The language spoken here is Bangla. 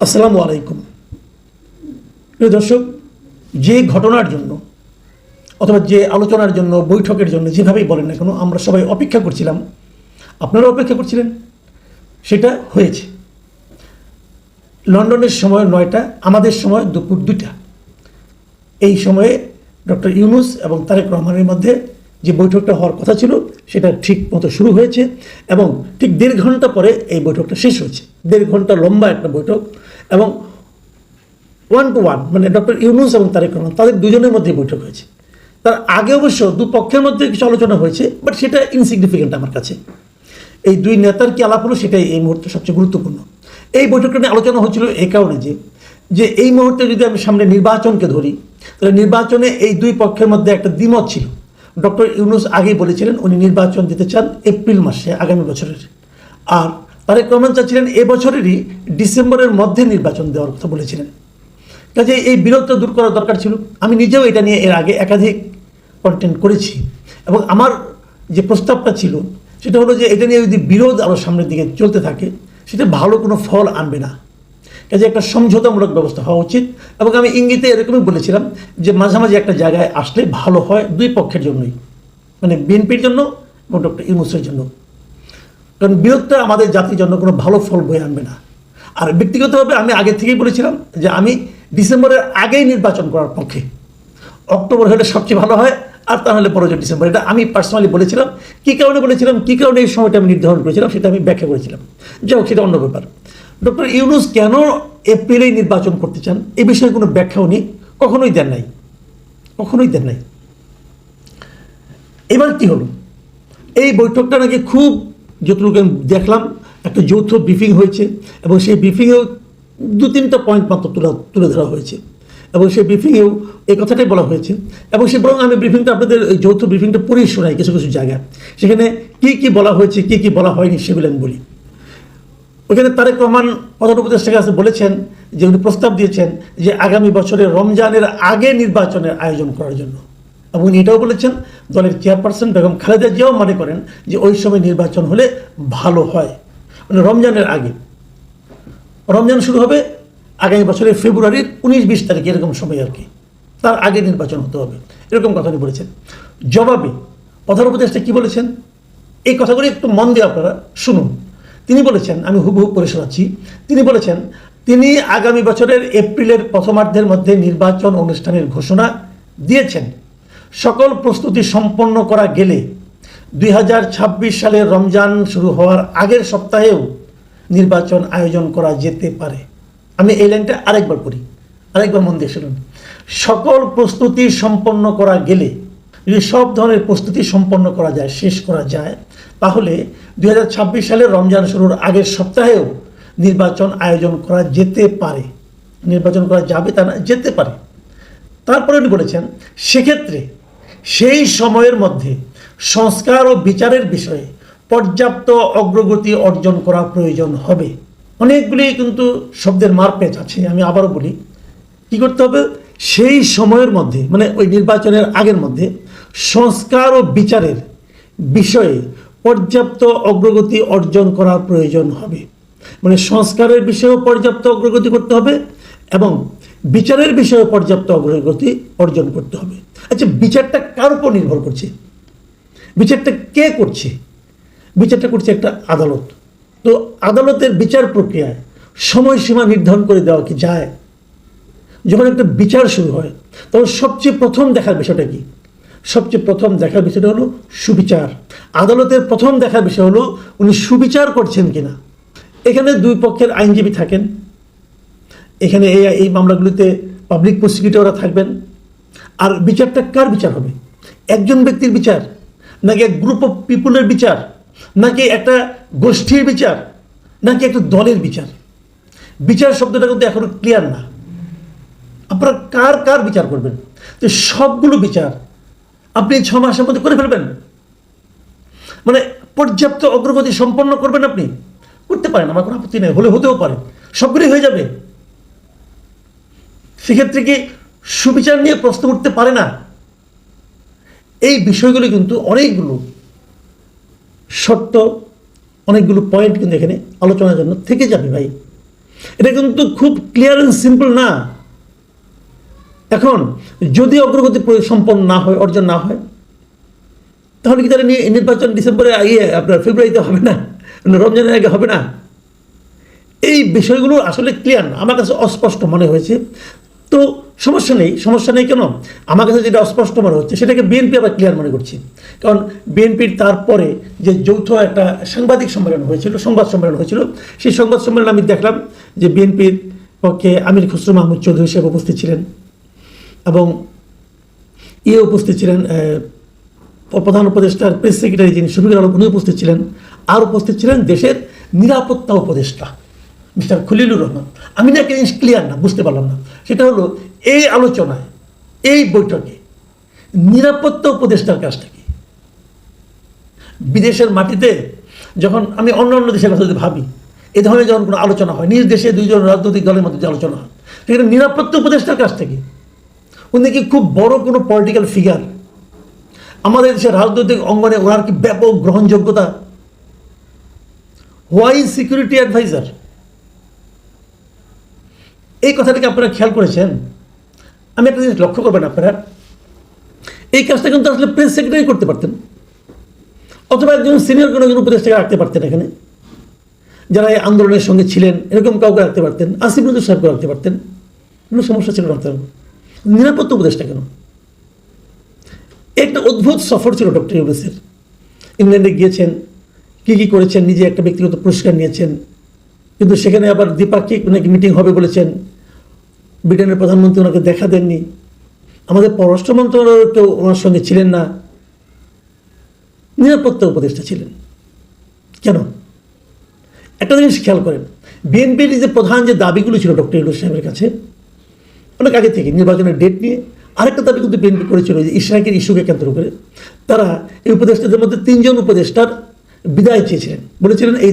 আসসালামু আলাইকুম। প্রিয় দর্শক, যে ঘটনার জন্য অথবা যে আলোচনার জন্য, বৈঠকের জন্য, যেভাবেই বলেন না কেন, আমরা সবাই অপেক্ষা করছিলাম, আপনারা অপেক্ষা করছিলেন, সেটা হয়েছে। লন্ডনের সময় 9টা, আমাদের সময় দুপুর 2টা। এই সময়ে ডক্টর ইউনূস এবং তারেক রহমানের মধ্যে যে বৈঠকটা হওয়ার কথা ছিল সেটা ঠিক মতো শুরু হয়েছে এবং ঠিক 1.5 ঘন্টা পরে এই বৈঠকটা শেষ হয়েছে। 1.5 ঘন্টা লম্বা একটা বৈঠক এবং 1 to 1, মানে ডক্টর ইউনূস এবং তারেক রহমান তাদের দুজনের মধ্যে বৈঠক হয়েছে। তার আগে অবশ্য দুপক্ষের মধ্যে কিছু আলোচনা হয়েছে, বাট সেটা ইনসিগনিফিকেন্ট আমার কাছে। এই দুই নেতার কি আলাপ হলো সেটাই এই মুহূর্তে সবচেয়ে গুরুত্বপূর্ণ। এই বৈঠকটা নিয়ে আলোচনা হচ্ছিল এই কারণে যে এই মুহূর্তে যদি আমি সামনে নির্বাচনকে ধরি, তাহলে নির্বাচনে এই দুই পক্ষের মধ্যে একটা দ্বিমত ছিল। ডক্টর ইউনূস আগেই বলেছিলেন উনি নির্বাচন দিতে চান এপ্রিল মাসে আগামী বছরের, আর তারেক রহমান চাচ্ছিলেন এবছরেরই ডিসেম্বরের মধ্যে নির্বাচন দেওয়ার কথা বলেছিলেন। কাজে এই বিরোধটা দূর করা দরকার ছিল। আমি নিজেও এটা নিয়ে এর আগে একাধিক কন্টেন্ট করেছি এবং আমার যে প্রস্তাবটা ছিল সেটা হলো যে এটা নিয়ে যদি বিরোধ আরও সামনের দিকে চলতে থাকে সেটা ভালো কোনো ফল আনবে না। কাজে একটা সমঝোতামূলক ব্যবস্থা হওয়া উচিত এবং আমি ইঙ্গিতে এরকমই বলেছিলাম যে মাঝামাঝি একটা জায়গায় আসলে ভালো হয় দুই পক্ষের জন্যই, মানে বিএনপির জন্য এবং ডক্টর ইউনূসের জন্য। কারণ বিরোধটা আমাদের জাতির জন্য কোনো ভালো ফল বয়ে আনবে না। আর ব্যক্তিগতভাবে আমি আগে থেকেই বলেছিলাম যে আমি ডিসেম্বরের আগেই নির্বাচন করার পক্ষে। অক্টোবর হলে সবচেয়ে ভালো হয়, আর তাহলে পরে ডিসেম্বর। এটা আমি পার্সোনালি বলেছিলাম। কী কারণে বলেছিলাম, কী কারণে এই সময়টা আমি নির্ধারণ করেছিলাম সেটা আমি ব্যাখ্যা করেছিলাম। যাই হোক, সেটা অন্য ব্যাপার। ডক্টর ইউনূস কেন এপ্রিলেই নির্বাচন করতে চান এ বিষয়ে কোনো ব্যাখ্যা উনি কখনোই দেন নাই। এবার কি হলো, এই বৈঠকটা নাকি খুব, যতটুকু আমি দেখলাম, একটা যৌথ ব্রিফিং হয়েছে এবং সেই ব্রিফিংয়েও 2-3টা পয়েন্ট মাত্র তুলে ধরা হয়েছে এবং সেই ব্রিফিংয়েও এই কথাটাই বলা হয়েছে। এবং সে বরং আমি ব্রিফিংটা আপনাদের এই যৌথ ব্রিফিংটা পড়েই শোনাই কিছু কিছু জায়গায়, সেখানে কী বলা হয়েছে, কী বলা হয়নি সেগুলো আমি বলি। ওখানে তারেক রহমান প্রধান উপদেষ্টার কাছে বলেছেন যে উনি প্রস্তাব দিয়েছেন যে আগামী বছরের রমজানের আগে নির্বাচনের আয়োজন করার জন্য, এবং উনি এটাও বলেছেন দলের চেয়ারপারসন বেগম খালেদা জিয়াও মনে করেন যে ওই সময় নির্বাচন হলে ভালো হয়, মানে রমজানের আগে। রমজান শুরু হবে আগামী বছরের ফেব্রুয়ারির 19-20 তারিখ, এরকম সময় আর কি, তার আগে নির্বাচন হতে হবে, এরকম কথা উনি বলেছেন। জবাবে প্রধান উপদেষ্টা কী বলেছেন, এই কথাগুলি একটু মন দিয়ে আপনারা শুনুন। তিনি বলেছেন, আমি হুবহু পড়ে শোনাচ্ছি, তিনি বলেছেন তিনি আগামী বছরের এপ্রিলের প্রথমার্ধের মধ্যে নির্বাচন অনুষ্ঠানের ঘোষণা দিয়েছেন। সকল প্রস্তুতি সম্পন্ন করা গেলে 2026 সালের রমজান শুরু হওয়ার আগের সপ্তাহেও নির্বাচন আয়োজন করা যেতে পারে। আমি এই লাইনটা আরেকবার পড়ি, আরেকবার মন দিয়ে শুনুন। সকল প্রস্তুতি সম্পন্ন করা গেলে, যদি সব ধরনের প্রস্তুতি সম্পন্ন করা যায়, শেষ করা যায়, তাহলে 2026 সালের রমজান শুরুর আগের সপ্তাহেও নির্বাচন আয়োজন করা যেতে পারে। নির্বাচন করা যাবে তা না, যেতে পারে। তারপরে উনি বলেছেন সেক্ষেত্রে সেই সময়ের মধ্যে সংস্কার ও বিচারের বিষয়ে পর্যাপ্ত অগ্রগতি অর্জন করা প্রয়োজন হবে। অনেকগুলি কিন্তু শব্দের মারপেচ আছে, আমি আবারও বলি। কী করতে হবে, সেই সময়ের মধ্যে, মানে ওই নির্বাচনের আগের মধ্যে সংস্কার ও বিচারের বিষয়ে পর্যাপ্ত অগ্রগতি অর্জন করার প্রয়োজন হবে। মানে সংস্কারের বিষয়েও পর্যাপ্ত অগ্রগতি করতে হবে এবং বিচারের বিষয়ে পর্যাপ্ত অগ্রগতি অর্জন করতে হবে। আচ্ছা, বিচারটা কার উপর নির্ভর করছে? বিচারটা কে করছে? বিচারটা করছে একটা আদালত। তো আদালতের বিচার প্রক্রিয়ায় সময়সীমা নির্ধারণ করে দেওয়া কি যায়? যখন একটা বিচার শুরু হয় তখন সবচেয়ে প্রথম দেখার বিষয়টা কি? সবচেয়ে প্রথম দেখার বিষয়টা হলো সুবিচার। আদালতের প্রথম দেখার বিষয় হলো উনি সুবিচার করছেন কিনা। এখানে দুই পক্ষের আইনজীবী থাকেন, এখানে এই মামলাগুলিতে পাবলিক প্রসিকিউটররা থাকবেন। আর বিচারটা কার বিচার হবে? একজন ব্যক্তির বিচার, নাকি এক গ্রুপ অফ পিপুলের বিচার, নাকি একটা গোষ্ঠীর বিচার, নাকি একটা দলের বিচার? বিচার শব্দটা কিন্তু এখনো ক্লিয়ার না। আপনারা কার বিচার করবেন? তো সবগুলো বিচার আপনি 6 মাসের মধ্যে করে ফেলবেন, মানে পর্যাপ্ত অগ্রগতি সম্পন্ন করবেন আপনি? করতে পারেন, আমার কোনো আপত্তি নেই, হতেও পারে, সবগুলোই হয়ে যাবে। সেক্ষেত্রে কি সুবিচার নিয়ে প্রশ্ন উঠতে পারে না? এই বিষয়গুলো কিন্তু অনেকগুলো শর্ত, অনেকগুলো পয়েন্ট কিন্তু এখানে আলোচনার জন্য থেকে যাবে ভাই। এটা কিন্তু খুব ক্লিয়ার অ্যান্ড সিম্পল না। এখন যদি অগ্রগতি সম্পন্ন না হয়, অর্জন না হয়, তাহলে কি তারা নির্বাচন ডিসেম্বরে আপনার ফেব্রুয়ারিতে হবে না, রমজানের আগে হবে না? এই বিষয়গুলো আসলে ক্লিয়ার না, আমার কাছে অস্পষ্ট মনে হয়েছে। তো সমস্যা নেই কেন? আমার কাছে যেটা অস্পষ্ট মনে হচ্ছে সেটাকে বিএনপি আবার ক্লিয়ার মনে করছি। কারণ বিএনপির তারপরে যে যৌথ একটা সাংবাদিক সম্মেলন হয়েছিল, সংবাদ সম্মেলন হয়েছিল, সেই সংবাদ সম্মেলনে আমি দেখলাম যে বিএনপির পক্ষে আমির খসরু মাহমুদ চৌধুরী সাহেব উপস্থিত ছিলেন, এবং উপস্থিত ছিলেন প্রধান উপদেষ্টার প্রেস সেক্রেটারি যিনি শফিকুল আলম, উনি উপস্থিত ছিলেন। আর উপস্থিত ছিলেন দেশের নিরাপত্তা উপদেষ্টা মিস্টার খলিলুর রহমান। আমি না একটা জিনিস ক্লিয়ার না, বুঝতে পারলাম না, সেটা হলো এই আলোচনায়, এই বৈঠকে নিরাপত্তা উপদেষ্টার কাজটা কি? বিদেশের মাটিতে যখন আমি অন্য দেশের কথা যদি ভাবি, এ ধরনের যখন কোনো আলোচনা হয়, নিজ দেশে দুইজন রাজনৈতিক দলের মধ্যে যে আলোচনা হয়, সেখানে নিরাপত্তা উপদেষ্টার কাজটা কি? উনি কি খুব বড় কোনো পলিটিক্যাল ফিগার? আমাদের দেশের রাজনৈতিক অঙ্গনে ওনার কি ব্যাপক গ্রহণযোগ্যতা? Why security adviser? এই কথাটাকে আপনারা খেয়াল করেছেন? আমি একটা জিনিস লক্ষ্য করবেন, আপনারা এই কাজটা কিন্তু আসলে প্রেস সেক্রেটারি করতে পারতেন, অথবা একজন সিনিয়র কোনো একজন উপদেষ্টাকে রাখতে পারতেন এখানে, যারা এই আন্দোলনের সঙ্গে ছিলেন, এরকম কাউকে রাখতে পারতেন, আসিফ নজরুল সাহেবকে রাখতে পারতেন, কোনো সমস্যা ছিল না। নিরাপত্তা উপদেষ্টা কেন? একটা অদ্ভুত সফর ছিল ডক্টর ইউনূসের। ইংল্যান্ডে গিয়েছেন, কী করেছেন, নিজে একটা ব্যক্তিগত পুরস্কার নিয়েছেন, কিন্তু সেখানে আবার দ্বিপাক্ষিক নাকি মিটিং হবে বলেছেন। ব্রিটেনের প্রধানমন্ত্রী ওনাকে দেখা দেননি, আমাদের পররাষ্ট্র মন্ত্রণালয়ের কেউ ওনার সঙ্গে ছিলেন না, নিরাপত্তা উপদেষ্টা ছিলেন কেন? একটা জিনিস খেয়াল করেন, বিএনপির যে প্রধান যে দাবিগুলো ছিল ডক্টর ইউনূস সাহেবের কাছে অনেক আগে থেকে, নির্বাচনের ডেট নিয়ে আরেকটা দাবি কিন্তু বিএনপি করেছিল, যে ইশরাকের ইস্যুকে কেন্দ্র করে তারা এই উপদেষ্টাদের মধ্যে 3 জন উপদেষ্টার বিদায় চেয়েছিলেন, বলেছিলেন এই